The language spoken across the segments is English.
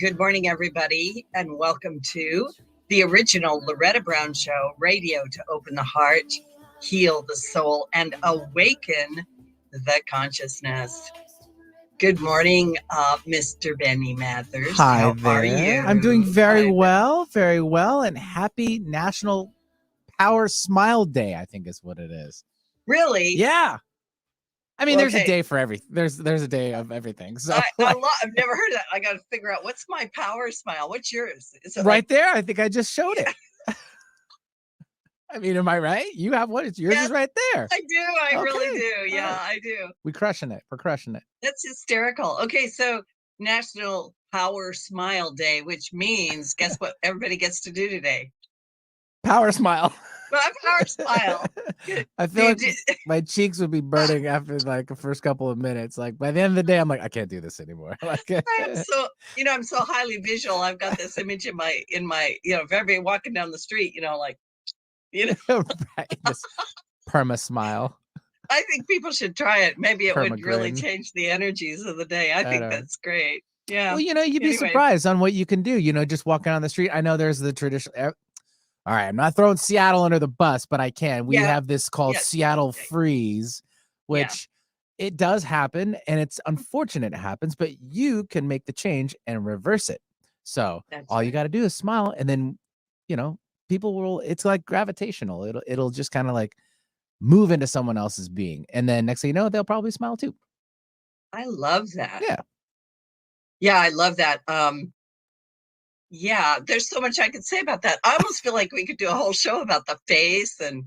Good morning, everybody, and welcome to the original Loretta Brown Show, radio to open the heart, heal the soul, and awaken the consciousness. Good morning, Mr. Benny Mathers. Hi How there. are you? I'm doing very well, and happy National Power Smile Day, I think is what it is. Really? Yeah. I mean, Well, there's a okay. day for there's a day of everything. So I've never heard of that. I got to figure out what's my power smile. What's yours? Is it right there. I think I just showed it. I mean, am I right? You have what? It's yours is right there. I do. I really do. Yeah, right. I do. We're crushing it. That's hysterical. Okay, so National Power Smile Day, which means, guess what everybody gets to do today? Power smile. Power smile. I feel like my cheeks would be burning after like the first couple of minutes. Like by the end of the day, I'm like, I can't do this anymore. Like, I'm so highly visual. I've got this image in my, if everybody walking down the street, right, just perma smile. I think people should try it. Maybe it would really change the energies of the day. I think that's great. Yeah. Well, you'd be surprised on what you can do. Just walking on the street. I know there's the traditional. All right, I'm not throwing Seattle under the bus, but I can. We have this called Seattle Freeze, which it does happen, and it's unfortunate it happens, but you can make the change and reverse it. So all you got to do is smile, and then, people will. It's like gravitational. It'll just kind of like move into someone else's being, and then next thing you know, they'll probably smile too. I love that. Yeah, I love that. Yeah, there's so much I could say about that. I almost feel like we could do a whole show about the face and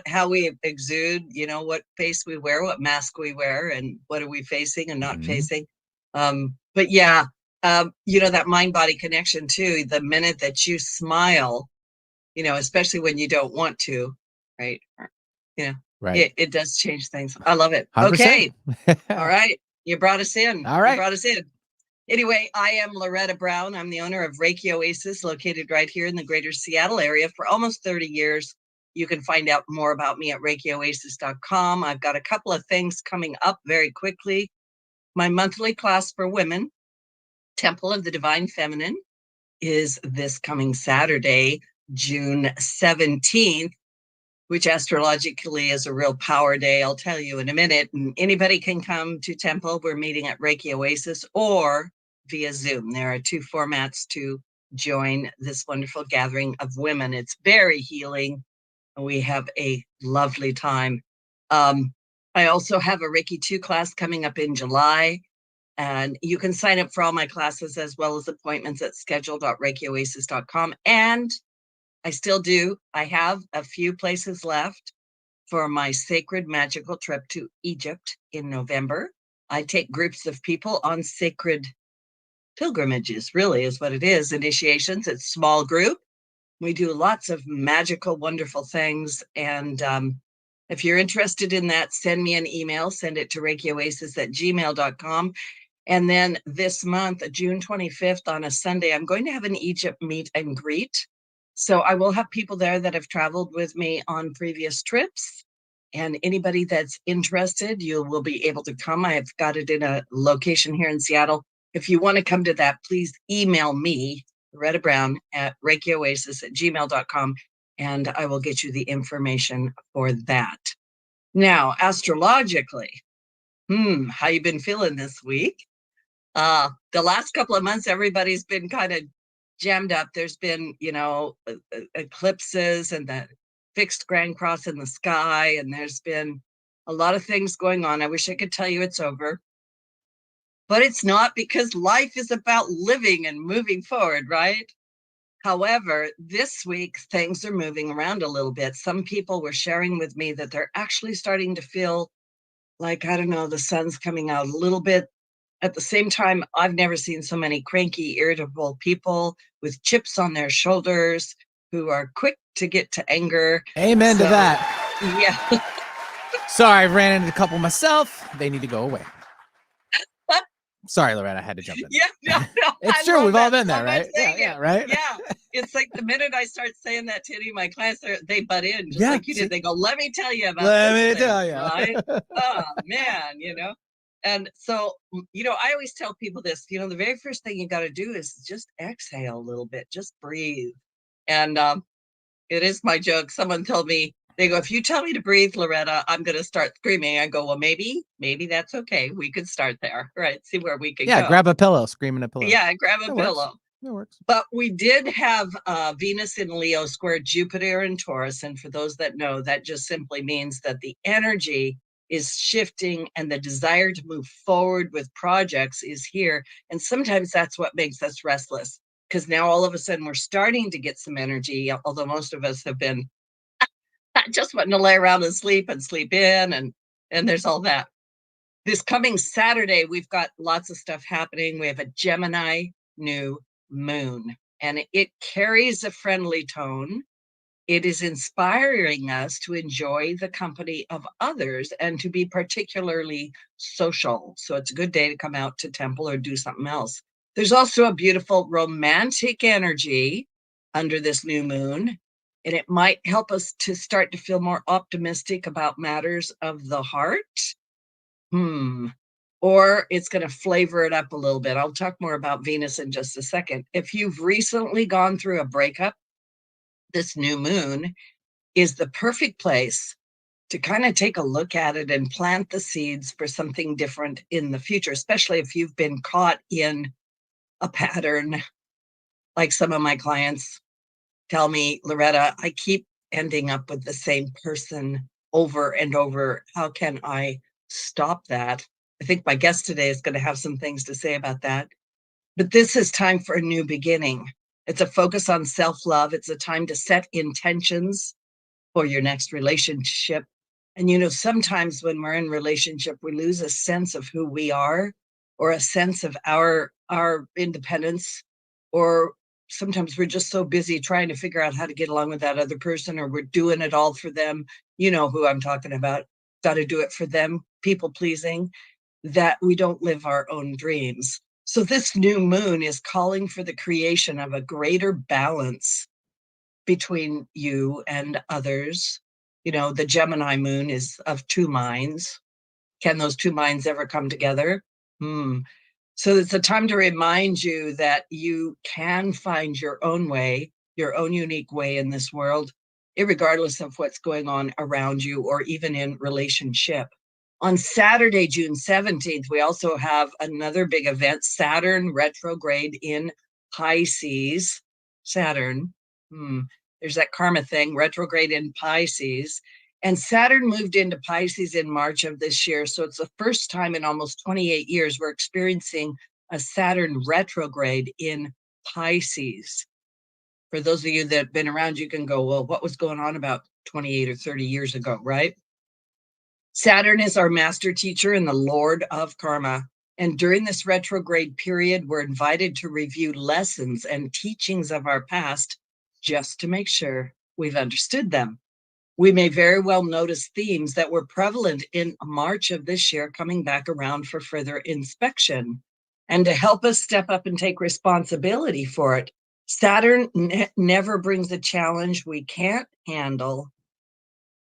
how we exude, what face we wear, what mask we wear, and what are we facing and not facing. But yeah, that mind-body connection too, the minute that you smile, especially when you don't want to, right? Right. It does change things. I love it. 100%. Okay. All right. You brought us in. All right. You brought us in. Anyway, I am Loretta Brown. I'm the owner of Reiki Oasis, located right here in the greater Seattle area for almost 30 years. You can find out more about me at ReikiOasis.com. I've got a couple of things coming up very quickly. My monthly class for women, Temple of the Divine Feminine, is this coming Saturday, June 17th, which astrologically is a real power day. I'll tell you in a minute. And anybody can come to Temple. We're meeting at Reiki Oasis or via Zoom. There are two formats to join this wonderful gathering of women. It's very healing. We have a lovely time. I also have a Reiki 2 class coming up in July. And you can sign up for all my classes as well as appointments at schedule.reikioasis.com. And I still do. I have a few places left for my sacred magical trip to Egypt in November. I take groups of people on sacred pilgrimages, really is what it is. Initiations, it's small group. We do lots of magical, wonderful things. And if you're interested in that, send me an email. Send it to reikioasis@gmail.com. And then this month, June 25th on a Sunday, I'm going to have an Egypt meet and greet. So I will have people there that have traveled with me on previous trips. And anybody that's interested, you will be able to come. I have got it in a location here in Seattle. If you want to come to that, please email me, Loretta Brown, at reikioasis@gmail.com, and I will get you the information for that. Now, astrologically, how you been feeling this week? The last couple of months, everybody's been kind of jammed up. There's been, eclipses and the fixed Grand Cross in the sky, and there's been a lot of things going on. I wish I could tell you it's over, but it's not, because life is about living and moving forward, right? However, this week, things are moving around a little bit. Some people were sharing with me that they're actually starting to feel like, I don't know, the sun's coming out a little bit. At the same time, I've never seen so many cranky, irritable people with chips on their shoulders who are quick to get to anger. Amen to that. Yeah. Sorry, I ran into a couple myself. They need to go away. Sorry, Loretta, I had to jump in. Yeah, no. It's true. We've all been there, right? Yeah, right? Yeah. It's like the minute I start saying that to any of my clients, they butt in just like you did. They go, let me tell you about this. Let me tell you. Right? Oh, man, And so, I always tell people this, the very first thing you got to do is just exhale a little bit, just breathe. And it is my joke. Someone told me, they go, if you tell me to breathe, Loretta, I'm going to start screaming. I go, well, maybe that's okay. We could start there, right? See where we can go. Grab a pillow, scream in a pillow. Yeah, grab a pillow. That works. But we did have Venus in Leo square Jupiter in Taurus. And for those that know, that just simply means that the energy is shifting and the desire to move forward with projects is here. And sometimes that's what makes us restless, because now all of a sudden we're starting to get some energy, although most of us have been just wanting to lay around and sleep in, and there's all that. This coming Saturday, we've got lots of stuff happening. We have a Gemini new moon, and it carries a friendly tone. It is inspiring us to enjoy the company of others and to be particularly social. So it's a good day to come out to temple or do something else. There's also a beautiful romantic energy under this new moon, and it might help us to start to feel more optimistic about matters of the heart. Or it's going to flavor it up a little bit. I'll talk more about Venus in just a second. If you've recently gone through a breakup, this new moon is the perfect place to kind of take a look at it and plant the seeds for something different in the future, especially if you've been caught in a pattern. Like some of my clients tell me, Loretta, I keep ending up with the same person over and over. How can I stop that? I think my guest today is going to have some things to say about that. But this is time for a new beginning. It's a focus on self-love. It's a time to set intentions for your next relationship. And sometimes when we're in relationship, we lose a sense of who we are, or a sense of our independence, or sometimes we're just so busy trying to figure out how to get along with that other person, or we're doing it all for them. You know who I'm talking about. Got to do it for them, people pleasing, that we don't live our own dreams. So this new moon is calling for the creation of a greater balance between you and others. The Gemini moon is of two minds. Can those two minds ever come together? So it's a time to remind you that you can find your own way, your own unique way in this world, irregardless of what's going on around you or even in relationship. On Saturday, June 17th, we also have another big event, Saturn retrograde in Pisces. Saturn, there's that karma thing, retrograde in Pisces. And Saturn moved into Pisces in March of this year. So it's the first time in almost 28 years we're experiencing a Saturn retrograde in Pisces. For those of you that have been around, you can go, well, what was going on about 28 or 30 years ago, right? Saturn is our master teacher and the Lord of karma. And during this retrograde period, we're invited to review lessons and teachings of our past just to make sure we've understood them. We may very well notice themes that were prevalent in March of this year coming back around for further inspection. And to help us step up and take responsibility for it, Saturn never brings a challenge we can't handle.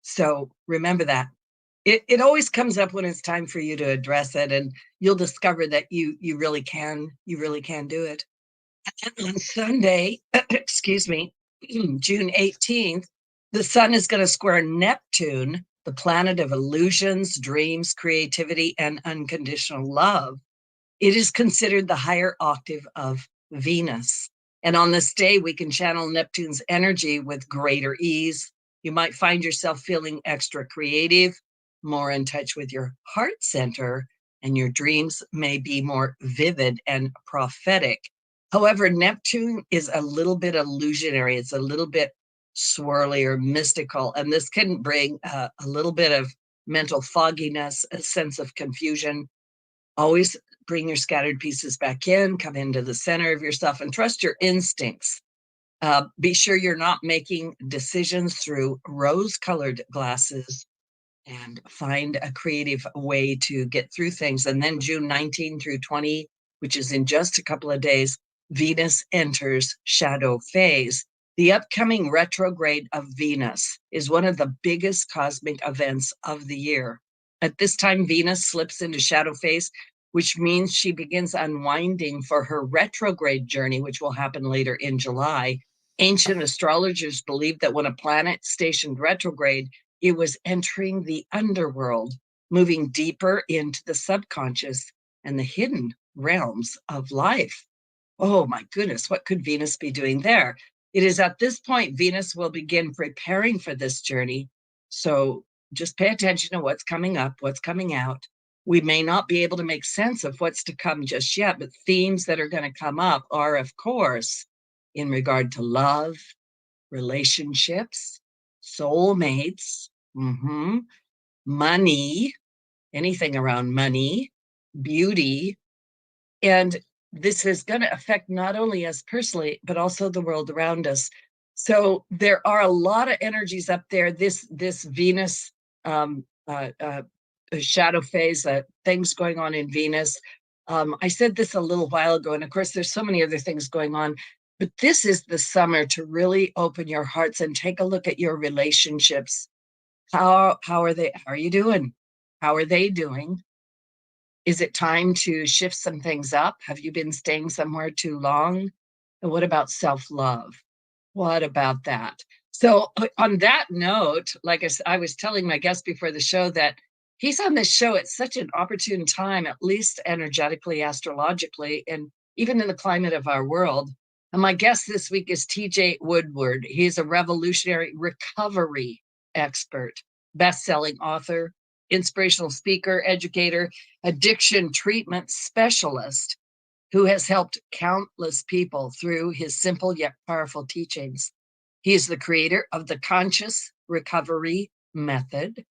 So remember that. It always comes up when it's time for you to address it, and you'll discover that you really can do it. And on Sunday, excuse me, June 18th, the sun is going to square Neptune, the planet of illusions, dreams, creativity, and unconditional love. It is considered the higher octave of Venus. And on this day, we can channel Neptune's energy with greater ease. You might find yourself feeling extra creative, more in touch with your heart center, and your dreams may be more vivid and prophetic. However, Neptune is a little bit illusionary. It's a little bit swirly or mystical, and this can bring a little bit of mental fogginess, a sense of confusion. Always bring your scattered pieces back in, come into the center of yourself, and trust your instincts. Be sure you're not making decisions through rose-colored glasses, and find a creative way to get through things. And then June 19 through 20, which is in just a couple of days, Venus enters shadow phase. The upcoming retrograde of Venus is one of the biggest cosmic events of the year. At this time, Venus slips into shadow phase, which means she begins unwinding for her retrograde journey, which will happen later in July. Ancient astrologers believed that when a planet stationed retrograde, it was entering the underworld, moving deeper into the subconscious and the hidden realms of life. Oh my goodness, what could Venus be doing there? It is at this point Venus will begin preparing for this journey. So just pay attention to what's coming up, what's coming out. We may not be able to make sense of what's to come just yet, but themes that are going to come up are, of course, in regard to love, relationships, soulmates, money, anything around money, beauty. And this is going to affect not only us personally, but also the world around us. So there are a lot of energies up there. This Venus shadow phase, things going on in Venus. I said this a little while ago, and of course, there's so many other things going on. But this is the summer to really open your hearts and take a look at your relationships. How are they? How are you doing? How are they doing? Is it time to shift some things up? Have you been staying somewhere too long? And what about self-love? What about that? So on that note, like I was telling my guest before the show that he's on this show at such an opportune time, at least energetically, astrologically, and even in the climate of our world. And my guest this week is TJ Woodward. He's a revolutionary recovery expert, best-selling author, inspirational speaker, educator, addiction treatment specialist who has helped countless people through his simple yet powerful teachings. He is the creator of the Conscious Recovery Method,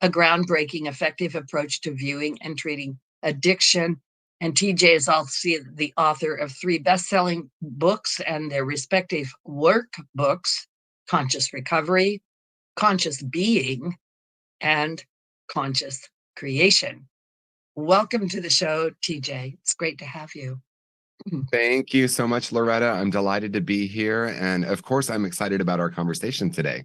a groundbreaking, effective approach to viewing and treating addiction. And TJ is also the author of 3 best-selling books and their respective workbooks, Conscious Recovery, Conscious Being, and Conscious Creation. Welcome to the show, TJ. It's great to have you. Thank you so much, Loretta. I'm delighted to be here. And of course, I'm excited about our conversation today.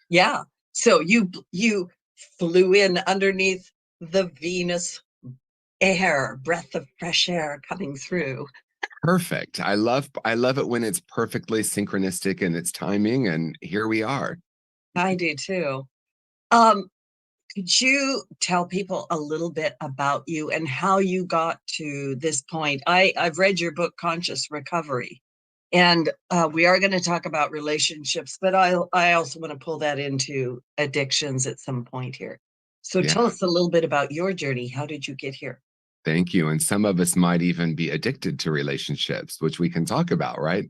Yeah. So you flew in underneath the Venus air, breath of fresh air coming through. Perfect. I love it when it's perfectly synchronistic in its timing, and here we are. I do too. Could you tell people a little bit about you and how you got to this point? I've read your book, Conscious Recovery, and we are going to talk about relationships, but I also want to pull that into addictions at some point here. So tell us a little bit about your journey. How did you get here? Thank you. And some of us might even be addicted to relationships, which we can talk about, right?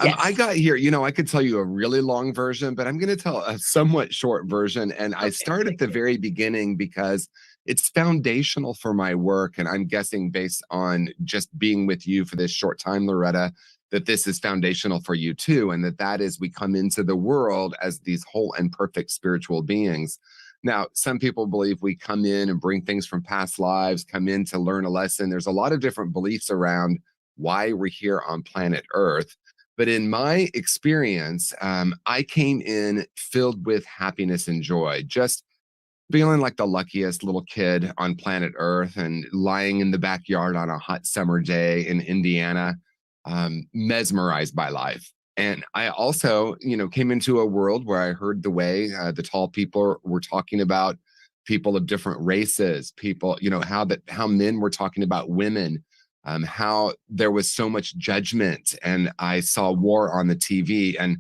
Yes. I got here, I could tell you a really long version, but I'm going to tell a somewhat short version. And I start at the very beginning because it's foundational for my work. And I'm guessing based on just being with you for this short time, Loretta, that this is foundational for you too. And that is we come into the world as these whole and perfect spiritual beings. Now, some people believe we come in and bring things from past lives, come in to learn a lesson. There's a lot of different beliefs around why we're here on planet Earth. But in my experience, I came in filled with happiness and joy, just feeling like the luckiest little kid on planet Earth and lying in the backyard on a hot summer day in Indiana, mesmerized by life. And I also, came into a world where I heard the way the tall people were talking about people of different races, people, how men were talking about women, how there was so much judgment. And I saw war on the TV and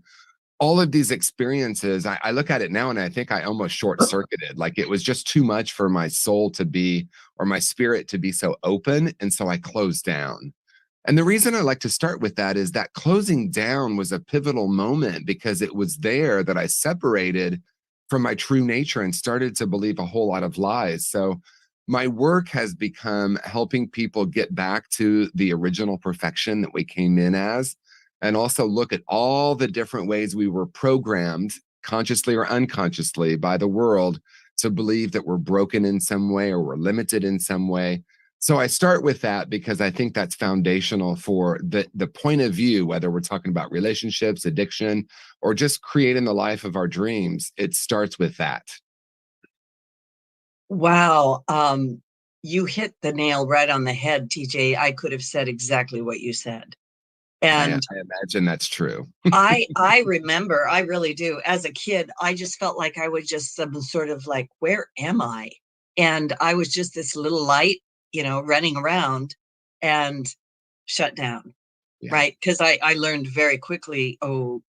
all of these experiences. I look at it now and I think I almost short circuited. Like it was just too much for my soul to be, or my spirit to be so open. And so I closed down. And the reason I like to start with that is that closing down was a pivotal moment because it was there that I separated from my true nature and started to believe a whole lot of lies. So my work has become helping people get back to the original perfection that we came in as, and also look at all the different ways we were programmed, consciously or unconsciously, by the world to believe that we're broken in some way or we're limited in some way. So I start with that because I think that's foundational for the point of view, whether we're talking about relationships, addiction, or just creating the life of our dreams. It starts with that. Wow. You hit the nail right on the head, TJ. I could have said exactly what you said. And I imagine that's true. I remember, I really do. As a kid, I just felt like I was just some sort of like, where am I? And I was just this little light, running around and shut down. Yeah. Right. Because I learned very quickly, we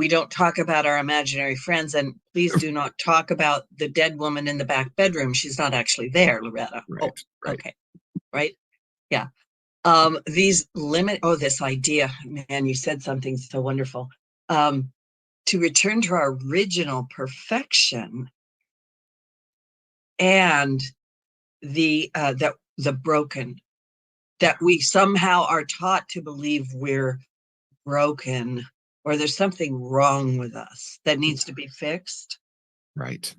don't talk about our imaginary friends, and please do not talk about the dead woman in the back bedroom. She's not actually there, Loretta. Right. Oh, Right. okay. Right. Yeah. This idea, man, you said something so wonderful. To return to our original perfection and the broken, that we somehow are taught to believe we're broken or there's something wrong with us that needs to be fixed. Right.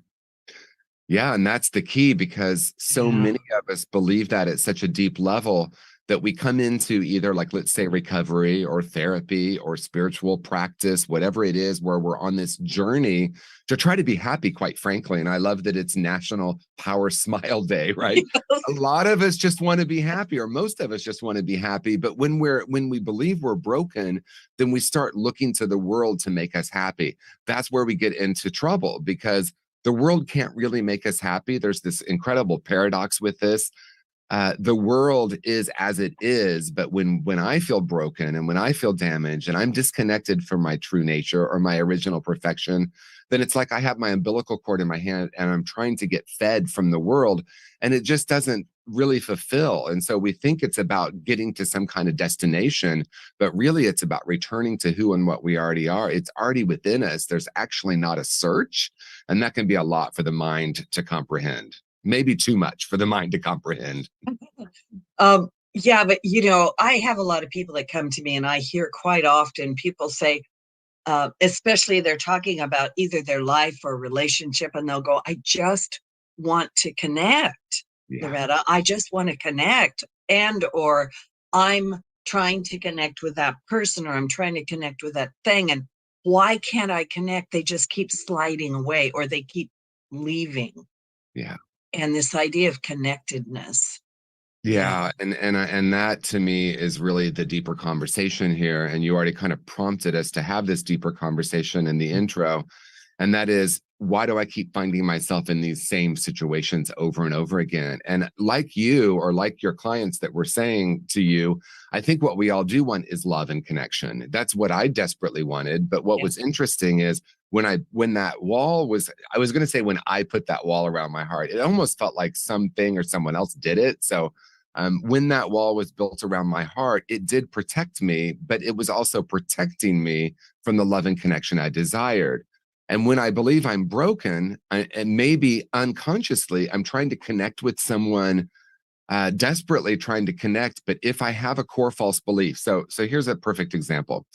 Yeah, and that's the key, because so many of us believe that at such a deep level that we come into either, like, let's say, recovery or therapy or spiritual practice, whatever it is, where we're on this journey to try to be happy, quite frankly. And I love that it's National Power Smile Day, right? A lot of us just want to be happy, or most of us just want to be happy. But when we believe we're broken, then we start looking to the world to make us happy. That's where we get into trouble, because the world can't really make us happy. There's this incredible paradox with this. The world is as it is, but when I feel broken and when I feel damaged and I'm disconnected from my true nature or my original perfection, then it's like I have my umbilical cord in my hand and I'm trying to get fed from the world, and it just doesn't really fulfill. And so we think it's about getting to some kind of destination, but really it's about returning to who and what we already are. It's already within us. There's actually not a search, and that can be a lot for the mind to comprehend. Maybe too much for the mind to comprehend. Yeah, but I have a lot of people that come to me, and I hear quite often people say, especially they're talking about either their life or relationship, and they'll go, I just want to connect, Loretta. I just want to connect. Or I'm trying to connect with that person, or I'm trying to connect with that thing. And why can't I connect? They just keep sliding away, or they keep leaving. Yeah. And this idea of connectedness. Yeah, and that to me is really the deeper conversation here. And you already kind of prompted us to have this deeper conversation in the intro. And that is, why do I keep finding myself in these same situations over and over again? And like you, or like your clients that were saying to you, I think what we all do want is love and connection. That's what I desperately wanted. But what was interesting is when that wall was, I was going to say, when I put that wall around my heart, it almost felt like something or someone else did it. So when that wall was built around my heart, it did protect me, but it was also protecting me from the love and connection I desired. And when I believe I'm broken, and maybe unconsciously, I'm trying to connect with someone, desperately trying to connect. But if I have a core false belief, so here's a perfect example.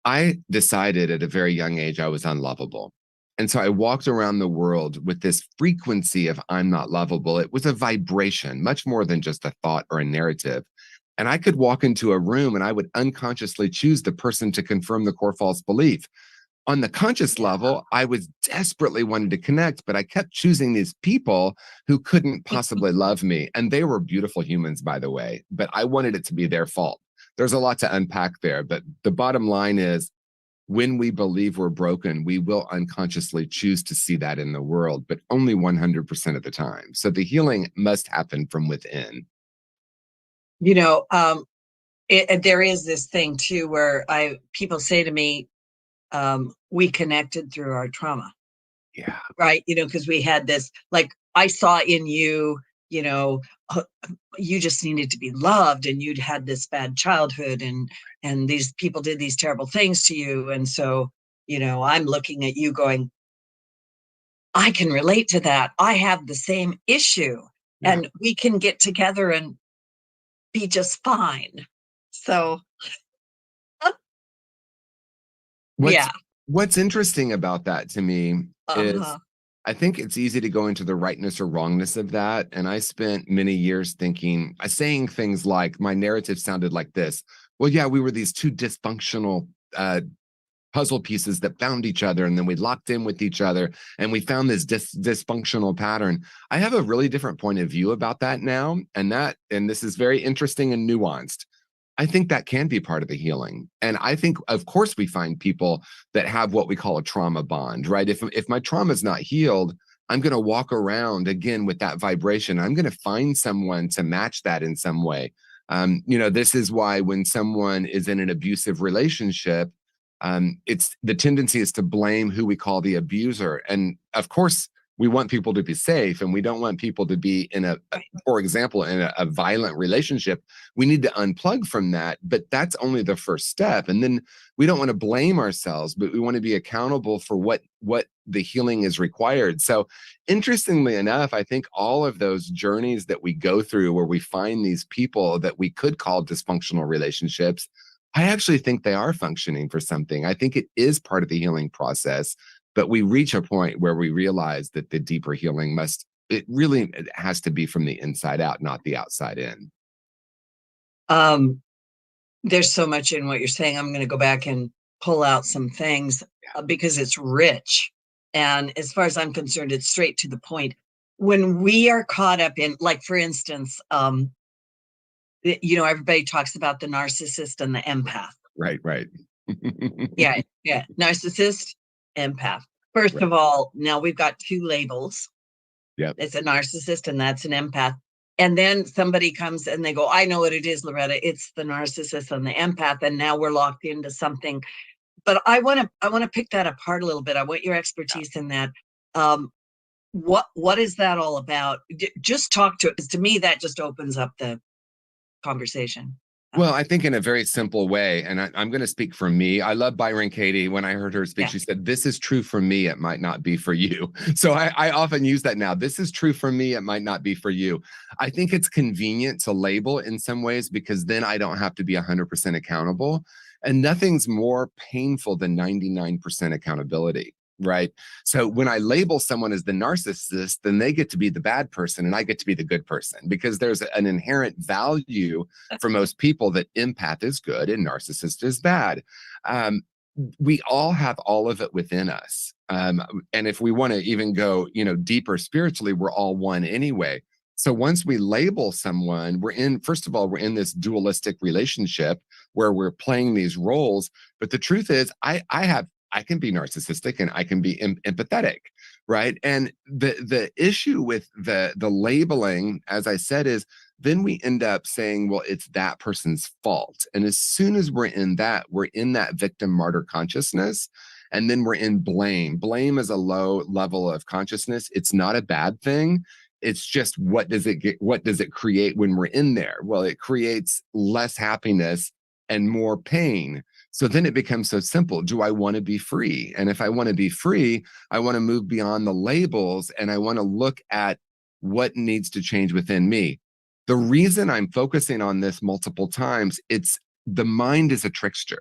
I decided at a very young age I was unlovable. And so I walked around the world with this frequency of I'm not lovable. It was a vibration, much more than just a thought or a narrative. And I could walk into a room and I would unconsciously choose the person to confirm the core false belief. On the conscious level, I was desperately wanting to connect, but I kept choosing these people who couldn't possibly love me. And they were beautiful humans, by the way, but I wanted it to be their fault. There's a lot to unpack there, but the bottom line is, when we believe we're broken, we will unconsciously choose to see that in the world, but only 100% of the time. So the healing must happen from within. There is this thing too, where people say to me, we connected through our trauma. Yeah. Right. Because we had this, like, I saw in you, you just needed to be loved, and you'd had this bad childhood, and these people did these terrible things to you. And so, I'm looking at you going, I can relate to that. I have the same issue, and we can get together and be just fine. So, What's interesting about that to me is, I think it's easy to go into the rightness or wrongness of that. And I spent many years saying things like, my narrative sounded like this. Well, yeah, we were these two dysfunctional puzzle pieces that found each other, and then we locked in with each other, and we found this dysfunctional pattern. I have a really different point of view about that now, and this is very interesting and nuanced. I think that can be part of the healing. And I think, of course, we find people that have what we call a trauma bond, right? If my trauma is not healed, I'm going to walk around again with that vibration. I'm going to find someone to match that in some way. This is why when someone is in an abusive relationship, it's the tendency is to blame who we call the abuser. And of course, we want people to be safe, and we don't want people to be for example, in a violent relationship. We need to unplug from that, but that's only the first step. And then we don't want to blame ourselves, but we want to be accountable for what the healing is required. So interestingly enough, I think all of those journeys that we go through where we find these people that we could call dysfunctional relationships, I actually think they are functioning for something. I think it is part of the healing process. But we reach a point where we realize that the deeper healing it has to be from the inside out, not the outside in. There's so much in what you're saying. I'm going to go back and pull out some things because it's rich. And as far as I'm concerned, it's straight to the point. When we are caught up in, like, for instance, everybody talks about the narcissist and the empath. Right. Yeah. Narcissist, empath. First of all, now we've got two labels. Yep. It's a narcissist and that's an empath. And then somebody comes and they go, I know what it is, Loretta. It's the narcissist and the empath. And now we're locked into something. But I want to pick that apart a little bit. I want your expertise in that. What is that all about? Just talk to it, because to me that just opens up the conversation. Well, I think in a very simple way, and I'm going to speak for me. I love Byron Katie. When I heard her speak, she said, this is true for me. It might not be for you. So I often use that now. This is true for me. It might not be for you. I think it's convenient to label in some ways, because then I don't have to be 100% accountable. And nothing's more painful than 99% accountability. Right. So when I label someone as the narcissist, then they get to be the bad person and I get to be the good person, because there's an inherent value for most people that empath is good and narcissist is bad. We all have all of it within us. And if we want to even go, deeper spiritually, we're all one anyway. So once we label someone, first of all, we're in this dualistic relationship where we're playing these roles. But the truth is, I can be narcissistic and I can be empathetic, right? And the issue with the labeling, as I said, is then we end up saying, well, it's that person's fault. And as soon as we're in that victim martyr consciousness, and then we're in blame. Blame is a low level of consciousness. It's not a bad thing. It's just, what does it create when we're in there? Well, it creates less happiness and more pain. So then it becomes so simple. Do I want to be free? And if I want to be free, I want to move beyond the labels and I want to look at what needs to change within me. The reason I'm focusing on this multiple times, it's the mind is a trickster.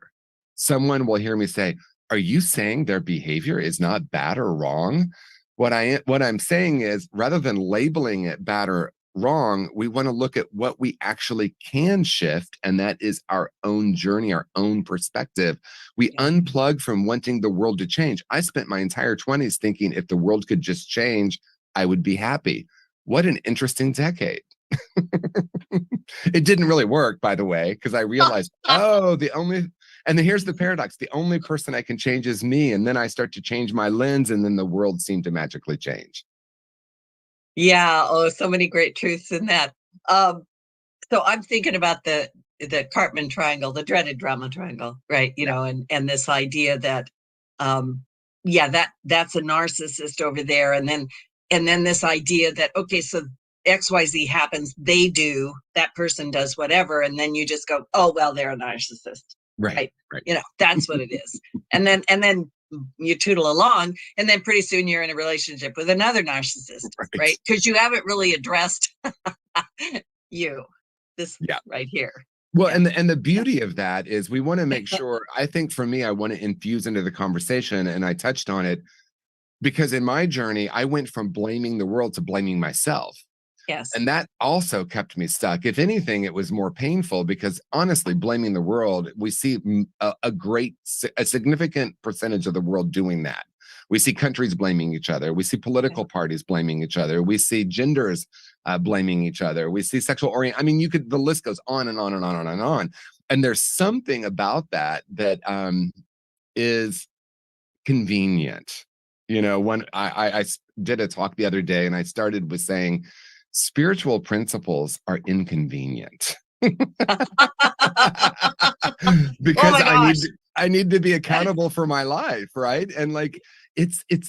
Someone will hear me say, are you saying their behavior is not bad or wrong? What I'm saying is, rather than labeling it bad or wrong, we want to look at what we actually can shift, and that is our own journey, our own perspective. We unplug from wanting the world to change. I spent my entire 20s thinking if the world could just change, I would be happy. What an interesting decade. It didn't really work, by the way, because I realized, and then here's the paradox, the only person I can change is me. And then I start to change my lens, and then the world seemed to magically change. Yeah. Oh, so many great truths in that. So I'm thinking about the Cartman Triangle, the dreaded drama triangle, right? And this idea that, that's a narcissist over there. And then this idea that, okay, so XYZ happens, that person does whatever. And then you just go, oh, well, they're a narcissist. Right. That's what it is. And then you tootle along, and then pretty soon you're in a relationship with another narcissist, right? Because you haven't really addressed right here. Well, and the beauty of that is we want to make sure, I think for me, I want to infuse into the conversation, and I touched on it, because in my journey, I went from blaming the world to blaming myself. Yes. And that also kept me stuck. If anything, it was more painful because honestly, blaming the world, we see a significant percentage of the world doing that. We see countries blaming each other. We see political parties blaming each other. We see genders blaming each other. We see sexual orient. I mean, the list goes on and on and on and on. And there's something about that is convenient. When I did a talk the other day and I started with saying, spiritual principles are inconvenient. Because I need to be accountable for my life, right? And like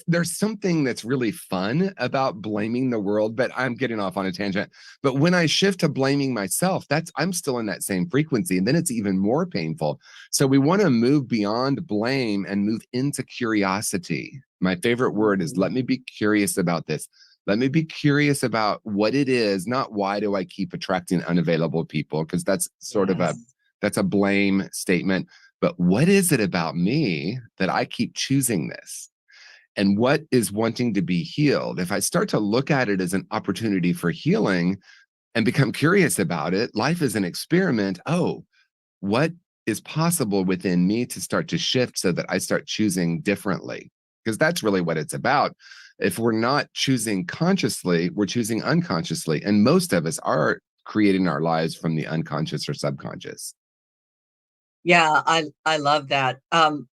there's something that's really fun about blaming the world, but I'm getting off on a tangent. But when I shift to blaming myself, I'm still in that same frequency, and then it's even more painful. So we want to move beyond blame and move into curiosity. My favorite word is let me be curious about this. Let me be curious about what it is, not why do I keep attracting unavailable people, because that's sort of that's a blame statement. But what is it about me that I keep choosing this? And what is wanting to be healed? If I start to look at it as an opportunity for healing and become curious about it, life is an experiment. Oh, what is possible within me to start to shift so that I start choosing differently? Because that's really what it's about. If we're not choosing consciously, we're choosing unconsciously. And most of us are creating our lives from the unconscious or subconscious. Yeah, I love that. I'm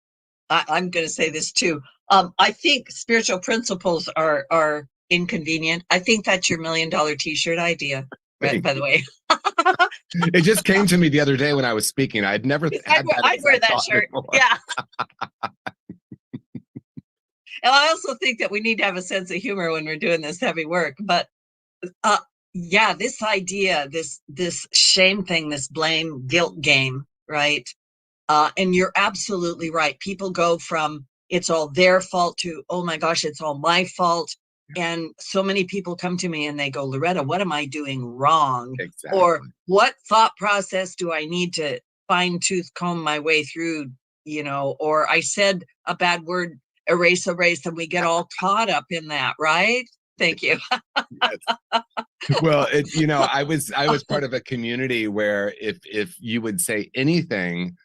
going to say this too. I think spiritual principles are inconvenient. I think that's your $1 million t-shirt idea, by the way. It just came to me the other day when I was speaking. I'd never had that. I'd wear that shirt. Before. Yeah. And I also think that we need to have a sense of humor when we're doing this heavy work. But this idea, this shame thing, this blame guilt game, right? And you're absolutely right. People go from it's all their fault to, oh my gosh, it's all my fault. And so many people come to me and they go, Loretta, what am I doing wrong? Exactly. Or what thought process do I need to fine tooth comb my way through? Or I said a bad word, erase, and we get all caught up in that, right? Thank you. Yes. Well, I was part of a community where if you would say anything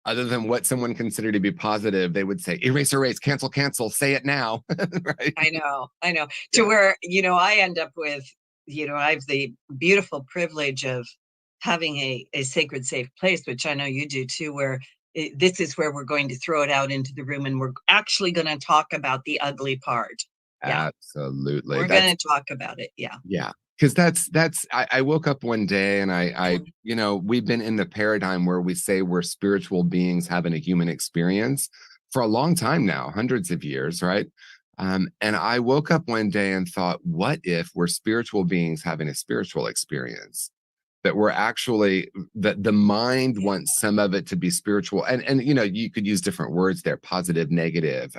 other than what someone considered to be positive, they would say, erase, cancel, say it now. Right? I know. To where, I end up with, I have the beautiful privilege of having a sacred, safe place, which I know you do too, where this is where we're going to throw it out into the room and we're actually going to talk about the ugly part. Yeah. Absolutely. We're going to talk about it. Yeah. Yeah. Because I woke up one day and I we've been in the paradigm where we say we're spiritual beings having a human experience for a long time now, hundreds of years, right? And I woke up one day and thought, what if we're spiritual beings having a spiritual experience? That we're actually, that the mind wants some of it to be spiritual. And you could use different words there, positive, negative,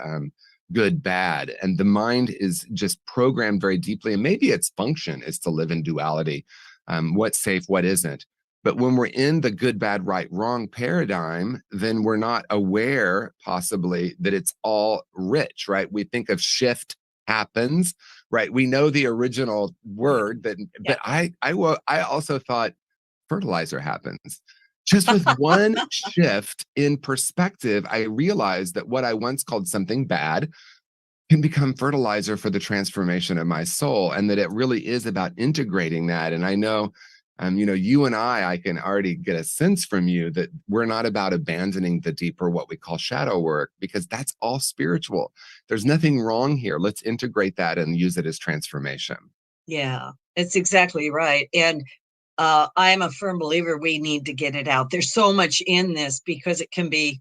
good, bad. And the mind is just programmed very deeply. And maybe its function is to live in duality. What's safe, what isn't. But when we're in the good, bad, right, wrong paradigm, then we're not aware possibly that it's all rich, right? We think of shift happens, right? We know the original word, but I also thought fertilizer happens. Just with one shift in perspective, I realized that what I once called something bad can become fertilizer for the transformation of my soul, and that it really is about integrating that. And I know, you and I can already get a sense from you that we're not about abandoning the deeper, what we call shadow work, because that's all spiritual. There's nothing wrong here. Let's integrate that and use it as transformation. Yeah, it's exactly right. And I'm a firm believer we need to get it out. There's so much in this because it can be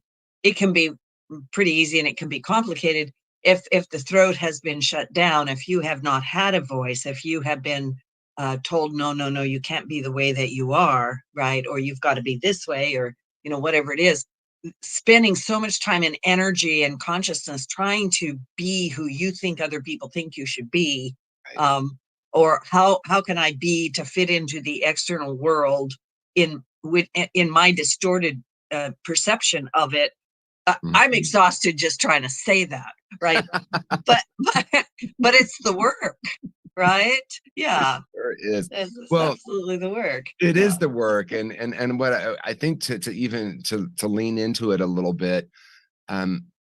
pretty easy and it can be complicated if the throat has been shut down, if you have not had a voice, if you have been told, no, you can't be the way that you are, right? Or you've got to be this way, or, whatever it is, spending so much time and energy and consciousness trying to be who you think other people think you should be. Right. Or how can I be to fit into the external world in my distorted perception of it? I'm exhausted just trying to say that, right? but it's the work. right? Yeah. Sure is. It's Well, absolutely the work. it Yeah. is the work. And what I think to lean into it a little bit,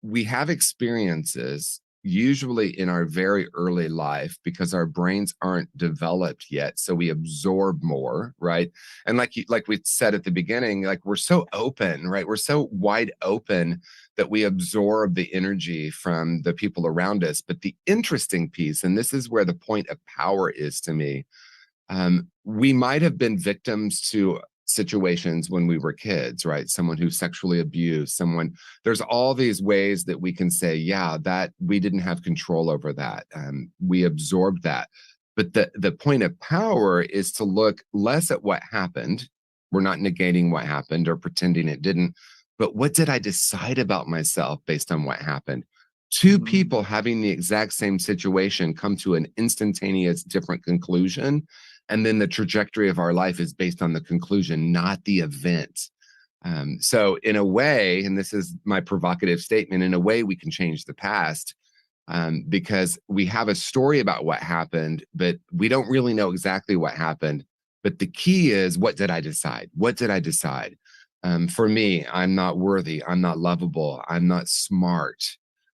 we have experiences usually in our very early life because our brains aren't developed yet, so we absorb more, right? And like we said at the beginning, like we're so open, right? We're so wide open that we absorb the energy from the people around us. But the interesting piece, and this is where the point of power is to me, we might have been victims to situations when we were kids, right? Someone who sexually abused someone. There's all these ways that we can say, yeah, that we didn't have control over that. We absorbed that. But the point of power is to look less at what happened. We're not negating what happened or pretending it didn't. But what did I decide about myself based on what happened? Two people having the exact same situation come to an instantaneous different conclusion, and then the trajectory of our life is based on the conclusion, not the event. So in a way, and this is my provocative statement, in a way we can change the past, because we have a story about what happened, but we don't really know exactly what happened. But the key is, what did I decide? What did I decide? For me, I'm not worthy. I'm not lovable. I'm not smart.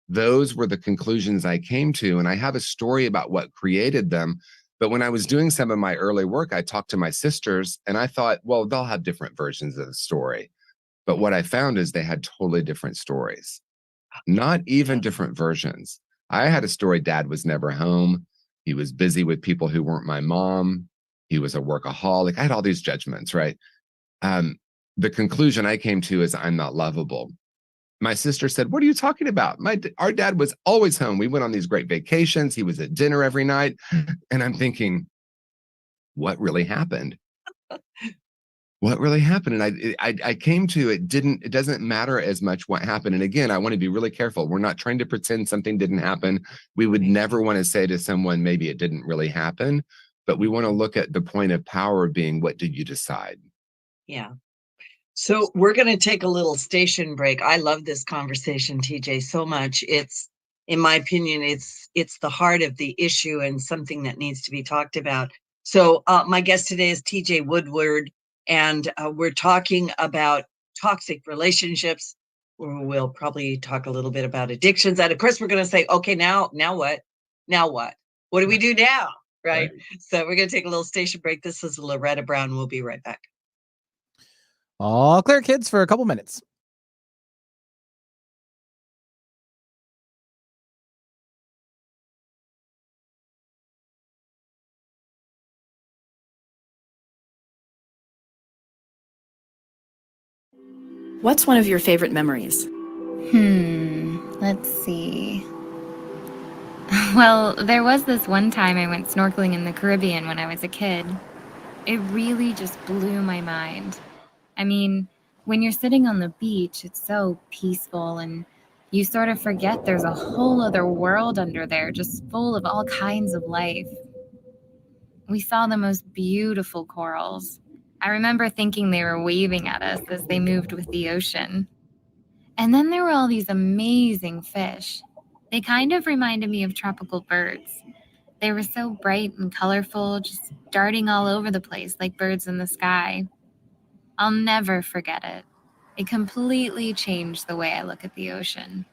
Those were the conclusions I came to. And I have a story about what created them. But when I was doing some of my early work, I talked to my sisters and I thought, well, they'll have different versions of the story. But what I found is they had totally different stories, not even different versions. I had a story: dad was never home. He was busy with people who weren't my mom. He was a workaholic. I had all these judgments, right? The conclusion I came to is I'm not lovable. My sister said, what are you talking about? Our dad was always home. We went on these great vacations. He was at dinner every night. And I'm thinking, what really happened? What really happened? And I came to it doesn't matter as much what happened. And again, I want to be really careful. We're not trying to pretend something didn't happen. We would never want to say to someone, maybe it didn't really happen, but we want to look at the point of power being, what did you decide? Yeah. So we're going to take a little station break. I love this conversation, TJ, so much. It's, in my opinion, it's the heart of the issue and something that needs to be talked about. So my guest today is TJ Woodward, and we're talking about toxic relationships. We'll probably talk a little bit about addictions. And of course, we're going to say, okay, now what? Now what? What do we do now? Right? So we're going to take a little station break. This is Loretta Brown. We'll be right back. All clear, kids, for a couple minutes. What's one of your favorite memories? Let's see. Well, there was this one time I went snorkeling in the Caribbean when I was a kid. It really just blew my mind. I mean, when you're sitting on the beach, it's so peaceful and you sort of forget there's a whole other world under there just full of all kinds of life. We saw the most beautiful corals. I remember thinking they were waving at us as they moved with the ocean. And then there were all these amazing fish. They kind of reminded me of tropical birds. They were so bright and colorful, just darting all over the place like birds in the sky. I'll never forget it. It completely changed the way I look at the ocean.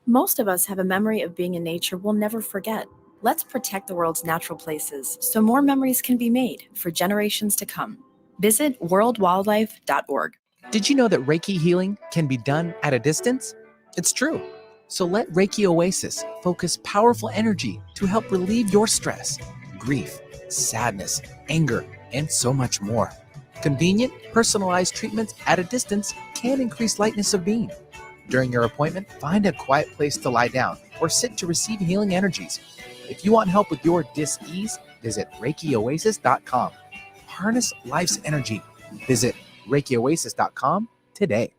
Most of us have a memory of being in nature we'll never forget. Let's protect the world's natural places so more memories can be made for generations to come. Visit worldwildlife.org. Did you know that Reiki healing can be done at a distance? It's true. So let Reiki Oasis focus powerful energy to help relieve your stress, grief, sadness, anger, and so much more. Convenient, personalized treatments at a distance can increase lightness of being. During your appointment, find a quiet place to lie down or sit to receive healing energies. If you want help with your dis-ease, visit ReikiOasis.com. Harness life's energy. Visit ReikiOasis.com today.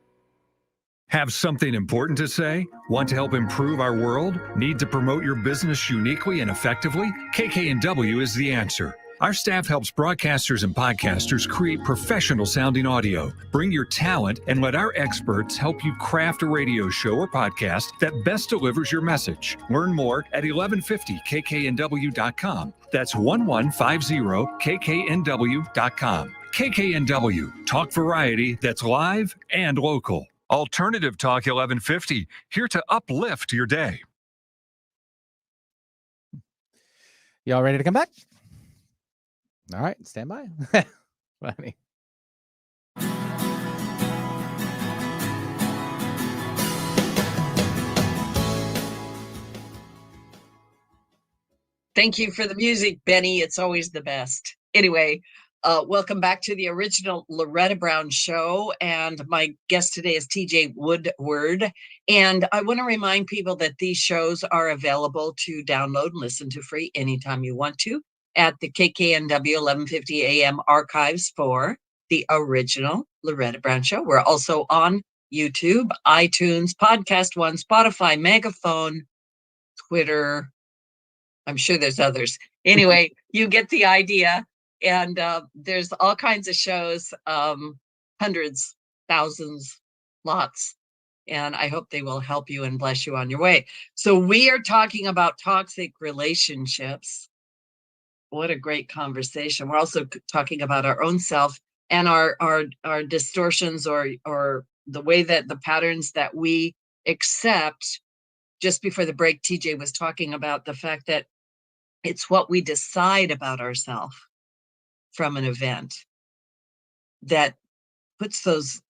Have something important to say? Want to help improve our world? Need to promote your business uniquely and effectively? KK&W is the answer. Our staff helps broadcasters and podcasters create professional sounding audio. Bring your talent and let our experts help you craft a radio show or podcast that best delivers your message. Learn more at 1150kknw.com. That's 1150kknw.com. KKNW, talk variety that's live and local. Alternative Talk 1150, here to uplift your day. Y'all ready to come back? All right, stand by. Funny. Thank you for the music, Benny. It's always the best. Anyway, welcome back to the original Loretta Brown show. And my guest today is TJ Woodward. And I want to remind people that these shows are available to download and listen to free anytime you want to at the KKNW 1150 AM archives for the original Loretta Brown show. We're also on YouTube, iTunes, Podcast One, Spotify, Megaphone, Twitter. I'm sure there's others. Anyway, you get the idea. And there's all kinds of shows, hundreds, thousands, lots. And I hope they will help you and bless you on your way. So we are talking about toxic relationships. What a great conversation. We're also talking about our own self and our distortions or the way that the patterns that we accept. Just before the break, TJ was talking about the fact that it's what we decide about ourselves from an event that puts those,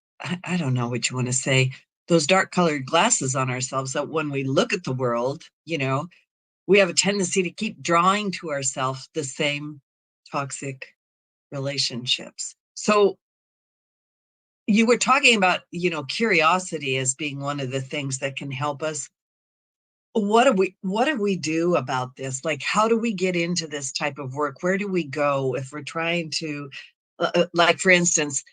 I don't know what you want to say, those dark colored glasses on ourselves, that when we look at the world, we have a tendency to keep drawing to ourselves the same toxic relationships. So you were talking about, curiosity as being one of the things that can help us. What do we do about this? Like, how do we get into this type of work? Where do we go if we're trying to, like, for instance,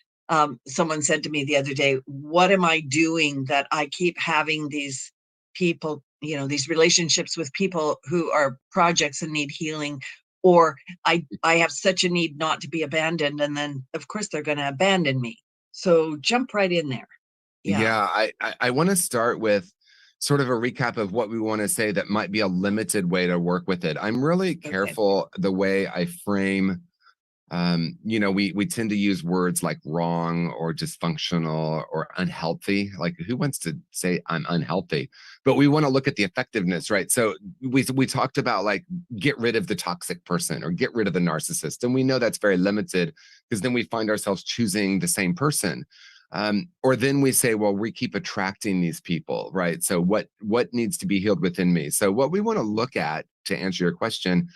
someone said to me the other day, what am I doing that I keep having these people, these relationships with people who are projects and need healing, or I have such a need not to be abandoned. And then of course they're going to abandon me. So jump right in there. Yeah, I want to start with sort of a recap of what we want to say that might be a limited way to work with it. I'm really careful the way I frame, we tend to use words like wrong or dysfunctional or unhealthy. Like, who wants to say I'm unhealthy? But we want to look at the effectiveness, right? So we talked about, like, get rid of the toxic person or get rid of the narcissist. And we know that's very limited because then we find ourselves choosing the same person. Or then we say, well, we keep attracting these people, right? So what needs to be healed within me? So what we want to look at, to answer your question,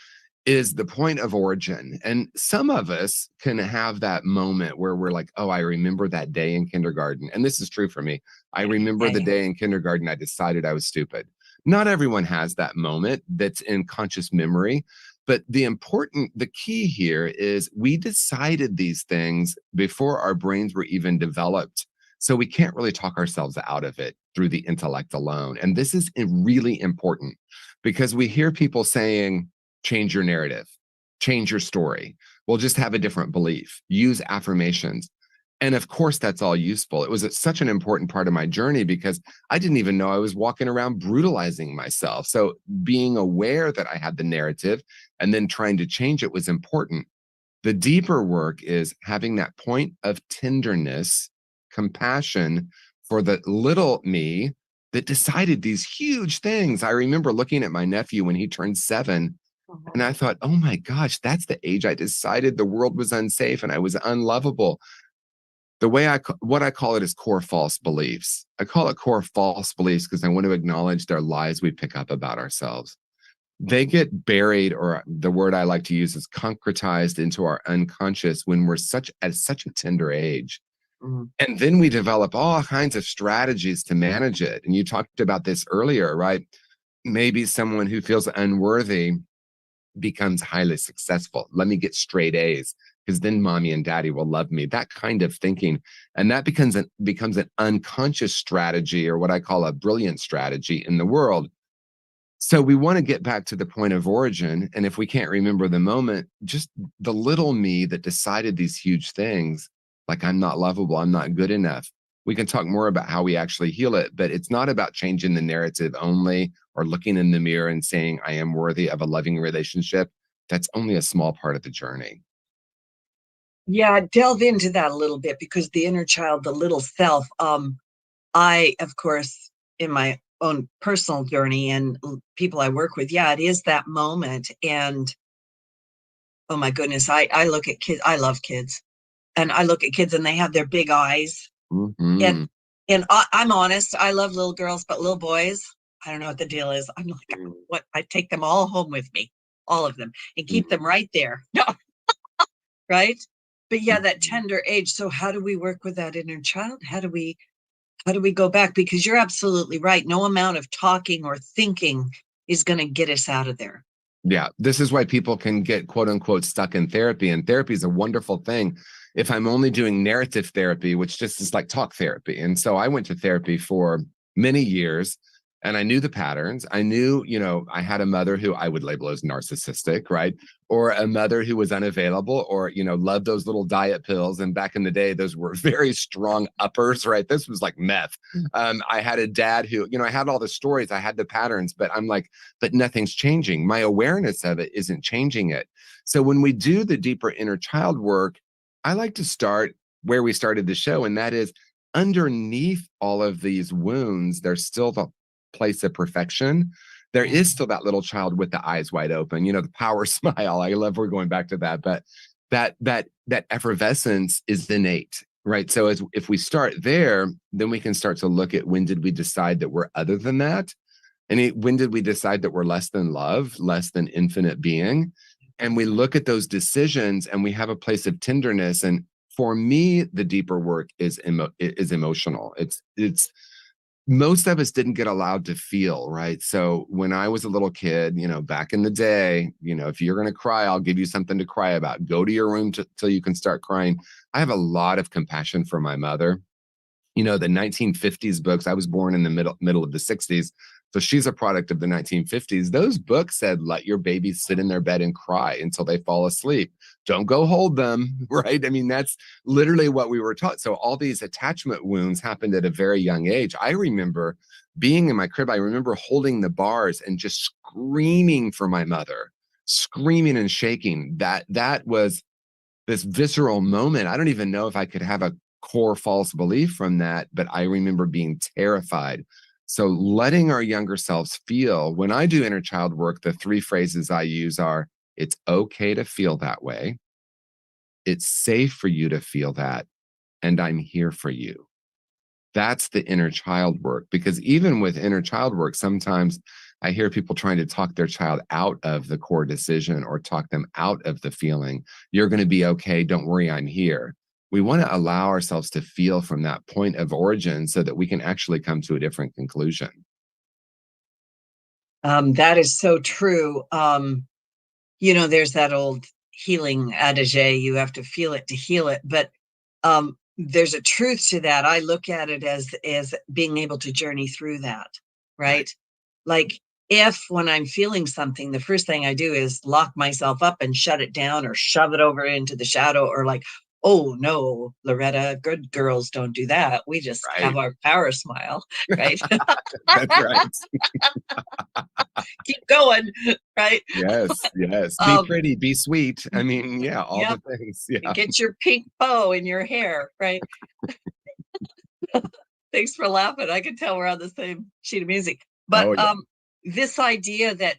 is the point of origin. And some of us can have that moment where we're like, oh, I remember that day in kindergarten. And this is true for me. I remember the day in kindergarten I decided I was stupid. Not everyone has that moment that's in conscious memory. But the key here is we decided these things before our brains were even developed. So we can't really talk ourselves out of it through the intellect alone. And this is really important because we hear people saying, change your narrative, change your story. We'll just have a different belief, use affirmations. And of course, that's all useful. It was such an important part of my journey because I didn't even know I was walking around brutalizing myself. So being aware that I had the narrative and then trying to change it was important. The deeper work is having that point of tenderness, compassion for the little me that decided these huge things. I remember looking at my nephew when he turned 7, and I thought, oh my gosh, that's the age I decided the world was unsafe and I was unlovable. The way what I call it is core false beliefs. I call it core false beliefs because I want to acknowledge their lies we pick up about ourselves. They get buried, or the word I like to use is concretized into our unconscious when we're at such a tender age. And then we develop all kinds of strategies to manage it. And you talked about this earlier, right? Maybe someone who feels unworthy becomes highly successful. Let me get straight A's because then mommy and daddy will love me. That kind of thinking. And that becomes an unconscious strategy, or what I call a brilliant strategy in the world. So we want to get back to the point of origin. And if we can't remember the moment, just the little me that decided these huge things, like I'm not lovable, I'm not good enough. We can talk more about how we actually heal it, but it's not about changing the narrative only or looking in the mirror and saying, I am worthy of a loving relationship. That's only a small part of the journey. Yeah, delve into that a little bit, because the inner child, the little self, I, of course, in my own personal journey and people I work with, yeah, it is that moment. And oh my goodness, I look at kids, I love kids. And I look at kids and they have their big eyes. Mm-hmm. And I'm honest, I love little girls, but little boys, I don't know what the deal is. I'm like, what? I take them all home with me, all of them, and keep them right there. No, right? But yeah, that tender age. So how do we work with that inner child? How do we go back? Because you're absolutely right. No amount of talking or thinking is going to get us out of there. Yeah, this is why people can get quote unquote stuck in therapy. And therapy is a wonderful thing if I'm only doing narrative therapy, which just is like talk therapy. And so I went to therapy for many years and I knew the patterns. I knew, I had a mother who I would label as narcissistic, right? Or a mother who was unavailable or, loved those little diet pills. And back in the day, those were very strong uppers, right? This was like meth. I had a dad who, I had all the stories, I had the patterns, but I'm like, but nothing's changing. My awareness of it isn't changing it. So when we do the deeper inner child work, I like to start where we started the show. And that is underneath all of these wounds, there's still the place of perfection. There is still that little child with the eyes wide open, the power smile. I love we're going back to that, but that effervescence is innate, right? So if we start there, then we can start to look at when did we decide that we're other than that? And when did we decide that we're less than love, less than infinite being? And we look at those decisions and we have a place of tenderness. And for me, the deeper work is emotional. It's most of us didn't get allowed to feel, right? So when I was a little kid, back in the day, if you're going to cry, I'll give you something to cry about. Go to your room till you can start crying. I have a lot of compassion for my mother. The 1950s books, I was born in the middle of the 60s. So she's a product of the 1950s. Those books said, let your baby sit in their bed and cry until they fall asleep. Don't go hold them, right? I mean, that's literally what we were taught. So all these attachment wounds happened at a very young age. I remember being in my crib. I remember holding the bars and just screaming for my mother, screaming and shaking. That was this visceral moment. I don't even know if I could have a core false belief from that, but I remember being terrified. So letting our younger selves feel, when I do inner child work, the 3 phrases I use are, it's okay to feel that way. It's safe for you to feel that. And I'm here for you. That's the inner child work, because even with inner child work, sometimes I hear people trying to talk their child out of the core decision or talk them out of the feeling. You're going to be okay. Don't worry, I'm here. We want to allow ourselves to feel from that point of origin so that we can actually come to a different conclusion. That is so true. There's that old healing adage, you have to feel it to heal it. But there's a truth to that. I look at it as being able to journey through that, right? Like if when I'm feeling something, the first thing I do is lock myself up and shut it down or shove it over into the shadow, or like, oh no, Loretta, good girls don't do that. We just have our power smile, right? That's right. Keep going, right? Yes. Be pretty, be sweet. I mean, yeah, all the things. Yeah. Get your pink bow in your hair, right? Thanks for laughing. I can tell we're on the same sheet of music. But this idea that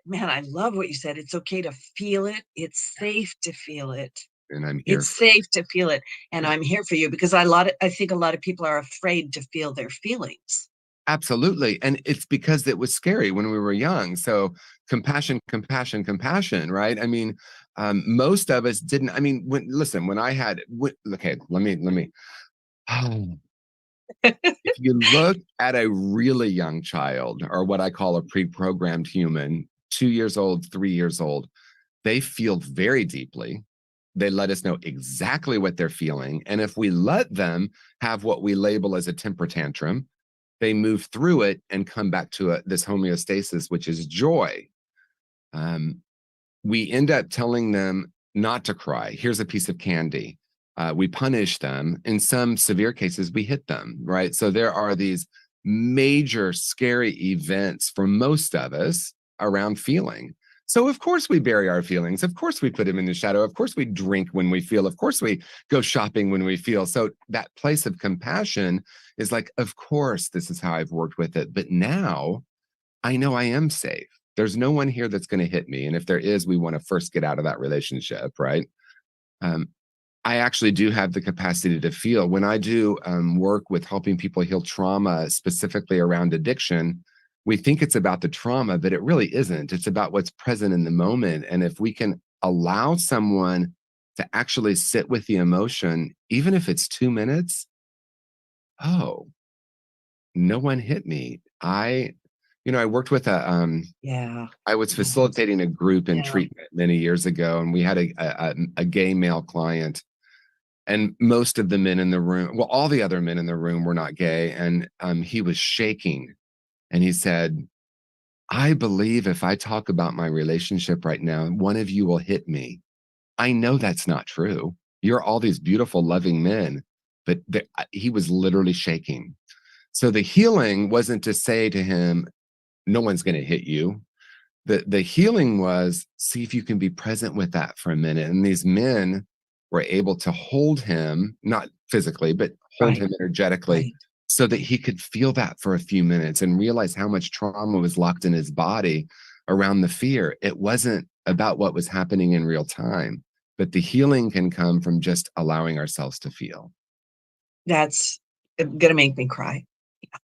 man, I love what you said. It's okay to feel it. It's safe to feel it. And I'm here. It's safe to feel it. And I'm here for you, because I think a lot of people are afraid to feel their feelings. Absolutely. And it's because it was scary when we were young. So compassion, right? I mean, most of us didn't. I mean, when I had, okay, let me. If you look at a really young child, or what I call a pre-programmed human, 2 years old, 3 years old, they feel very deeply. They let us know exactly what they're feeling. And if we let them have what we label as a temper tantrum, they move through it and come back to this homeostasis, which is joy. We end up telling them not to cry. Here's a piece of candy. We punish them. In some severe cases, we hit them, right? So there are these major scary events for most of us around feeling. So of course we bury our feelings. Of course we put them in the shadow. Of course we drink when we feel. Of course we go shopping when we feel. So that place of compassion is like, of course, this is how I've worked with it. But now I know I am safe. There's no one here that's going to hit me. And if there is, we want to first get out of that relationship, right? I actually do have the capacity to feel. When I do work with helping people heal trauma, specifically around addiction, we think it's about the trauma, but it really isn't. It's about what's present in the moment. And if we can allow someone to actually sit with the emotion, even if it's 2 minutes, oh, no one hit me. I worked with I was facilitating a group in treatment many years ago, and we had a gay male client. And most of the men in the room, well, all the other men in the room were not gay. And he was shaking. And he said, I believe if I talk about my relationship right now, one of you will hit me. I know that's not true. You're all these beautiful, loving men. But he was literally shaking. So the healing wasn't to say to him, no one's going to hit you. The healing was, see if you can be present with that for a minute. And these men were able to hold him, not physically, but hold him energetically, so that he could feel that for a few minutes and realize how much trauma was locked in his body around the fear. It wasn't about what was happening in real time, but the healing can come from just allowing ourselves to feel. That's going to make me cry.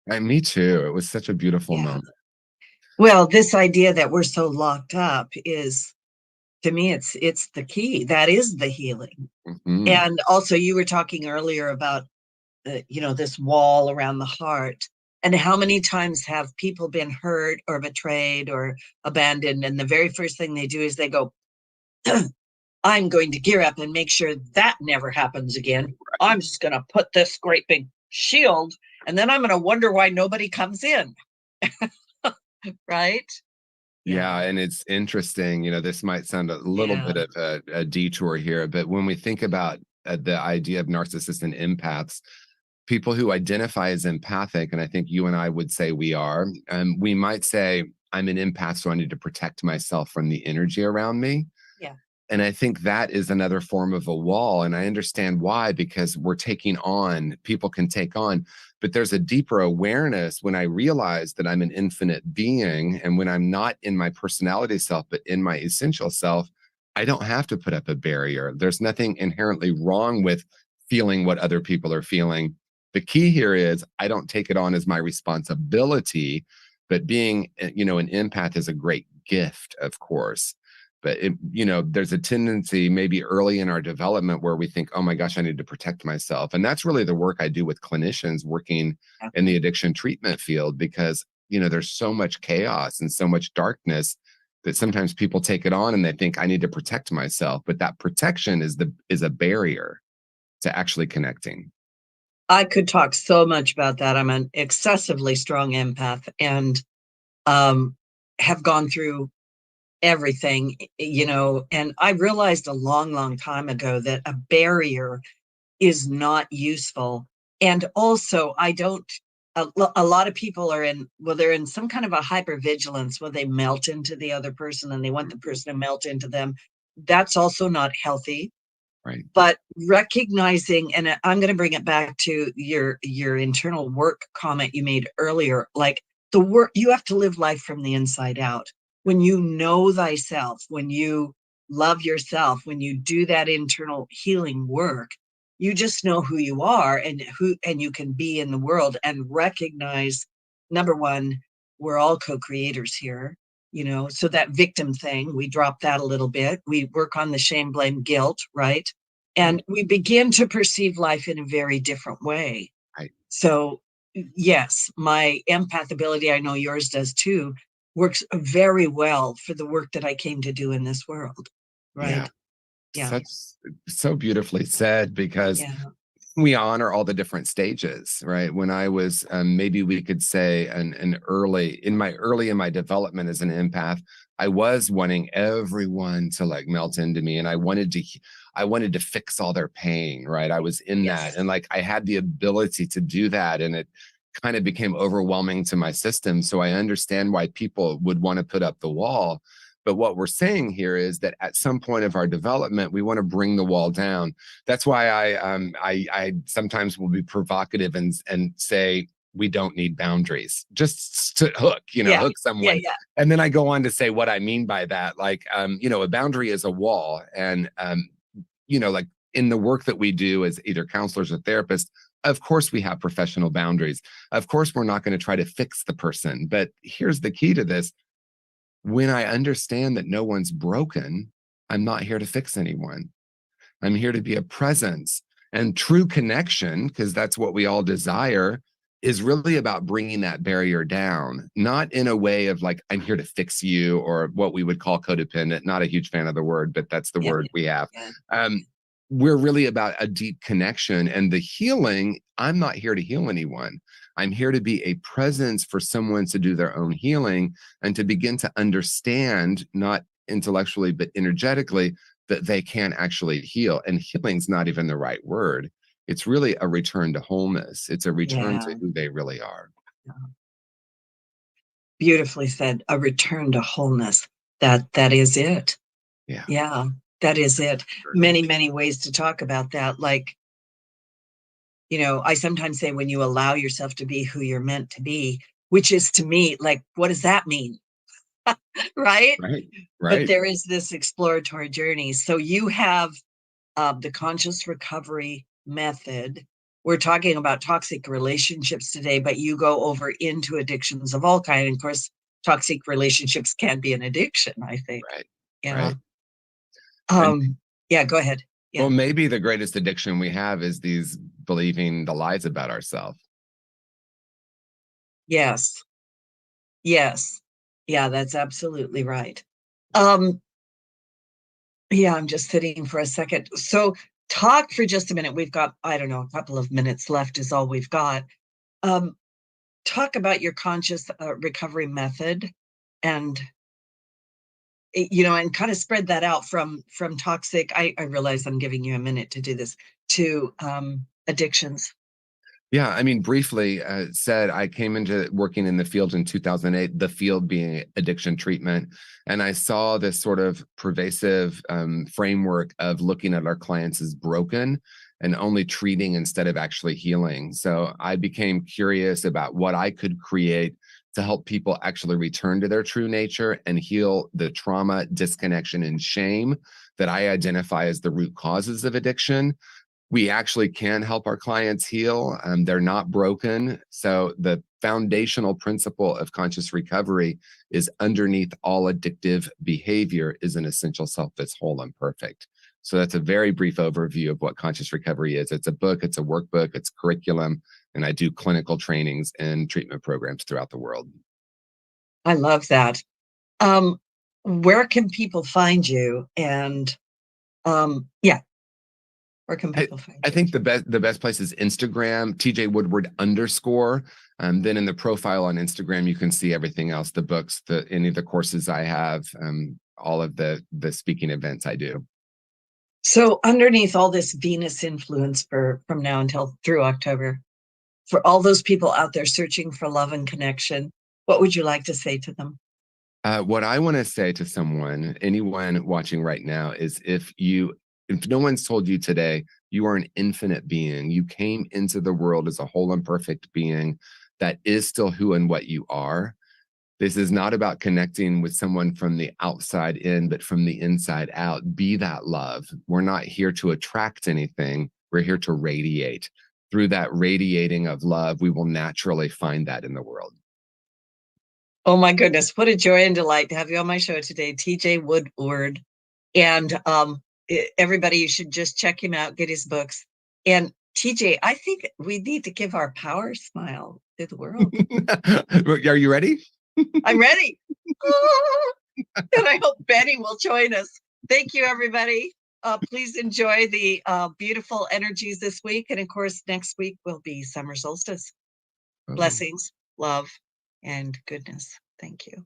And me too. It was such a beautiful moment. Well, this idea that we're so locked up is, to me, it's the key. That is the healing. Mm-hmm. And also, you were talking earlier about, this wall around the heart, and how many times have people been hurt or betrayed or abandoned, and the very first thing they do is they go, I'm going to gear up and make sure that never happens again. I'm just going to put this great big shield, and then I'm going to wonder why nobody comes in. Right? Yeah, and it's interesting. This might sound a little bit of a detour here, but when we think about the idea of narcissists and empaths, people who identify as empathic, and I think you and I would say we are, we might say, I'm an empath, so I need to protect myself from the energy around me. Yeah. And I think that is another form of a wall. And I understand why, because people can take on, but there's a deeper awareness when I realize that I'm an infinite being. And when I'm not in my personality self, but in my essential self, I don't have to put up a barrier. There's nothing inherently wrong with feeling what other people are feeling. The key here is I don't take it on as my responsibility, but being, an empath is a great gift, of course. But there's a tendency maybe early in our development where we think, oh my gosh, I need to protect myself. And that's really the work I do with clinicians working in the addiction treatment field, because, there's so much chaos and so much darkness that sometimes people take it on and they think I need to protect myself. But that protection is a barrier to actually connecting. I could talk so much about that. I'm an excessively strong empath, and have gone through everything, and I realized a long, long time ago that a barrier is not useful. And also, a lot of people they're in some kind of a hypervigilance where they melt into the other person and they want the person to melt into them. That's also not healthy. Right. But recognizing, and I'm going to bring it back to your internal work comment you made earlier, like the work, you have to live life from the inside out. When you know thyself, when you love yourself, when you do that internal healing work, you just know who you are and you can be in the world, and recognize, number one, we're all co-creators here, so that victim thing, we drop that a little bit. We work on the shame, blame, guilt, right? And we begin to perceive life in a very different way. Right. So yes, my empath ability, I know yours does too, works very well for the work that I came to do in this world. Right. Yeah. So beautifully said, because we honor all the different stages, right? When I was, maybe we could say an early in my development as an empath, I was wanting everyone to like melt into me, and I wanted to fix all their pain, right? I was in that, and like I had the ability to do that, and it kind of became overwhelming to my system. So I understand why people would want to put up the wall. But what we're saying here is that at some point of our development, we want to bring the wall down. That's why I sometimes will be provocative and say we don't need boundaries, just to hook, hook someone. And then I go on to say what I mean by that. Like, a boundary is a wall, and like in the work that we do as either counselors or therapists, of course we have professional boundaries. Of course, we're not going to try to fix the person. But here's the key to this. When I understand that no one's broken, I'm not here to fix anyone. I'm here to be a presence. And true connection, because that's what we all desire, is really about bringing that barrier down, not in a way of like, I'm here to fix you, or what we would call codependent. Not a huge fan of the word, but that's the word we have. We're really about a deep connection, and the healing. I'm not here to heal anyone. I'm here to be a presence for someone to do their own healing and to begin to understand, not intellectually, but energetically, that they can actually heal. And healing's not even the right word. It's really a return to wholeness. It's a return to who they really are. Beautifully said. A return to wholeness. That is it. Yeah, that is it. Many, many ways to talk about that. Like, I sometimes say when you allow yourself to be who you're meant to be, which is to me, like, what does that mean? Right? But there is this exploratory journey. So you have the conscious recovery method. We're talking about toxic relationships today, but you go over into addictions of all kinds. And of course, toxic relationships can be an addiction, I think. Yeah. Go ahead. Well, maybe the greatest addiction we have is these believing the lies about ourselves. Yes. Yeah, that's absolutely right. I'm just sitting for a second. So talk for just a minute. We've got, I don't know, a couple of minutes left is all we've got. Talk about your conscious recovery method, and and kind of spread that out from toxic. I realize I'm giving you a minute to do this, to addictions. Yeah, I mean, briefly said, I came into working in the field in 2008, the field being addiction treatment. And I saw this sort of pervasive framework of looking at our clients as broken and only treating instead of actually healing. So I became curious about what I could create to help people actually return to their true nature and heal the trauma, disconnection, and shame that I identify as the root causes of addiction. We actually can help our clients heal. They're not broken. So the foundational principle of conscious recovery is underneath all addictive behavior is an essential self that's whole and perfect. So that's a very brief overview of what conscious recovery is. It's a book, it's a workbook, it's curriculum, and I do clinical trainings and treatment programs throughout the world. I love that. Where can people find you? And where can people find you? I think the best place is Instagram, TJ Woodward _. Then in the profile on Instagram, you can see everything else, the books, any of the courses I have, all of the speaking events I do. So underneath all this Venus influence from now until through October, for all those people out there searching for love and connection, what would you like to say to them? What I want to say to anyone watching right now, is if no one's told you today, you are an infinite being. You came into the world as a whole and perfect being that is still who and what you are. This is not about connecting with someone from the outside in, but from the inside out. Be that love. We're not here to attract anything. We're here to radiate. Through that radiating of love, we will naturally find that in the world. Oh my goodness, what a joy and delight to have you on my show today, TJ Woodward. And everybody, you should just check him out, get his books. And TJ, I think we need to give our power smile to the world. Are you ready? I'm ready. And I hope Benny will join us. Thank you, everybody. Please enjoy the beautiful energies this week. And of course, next week will be summer solstice. Blessings, love, and goodness. Thank you.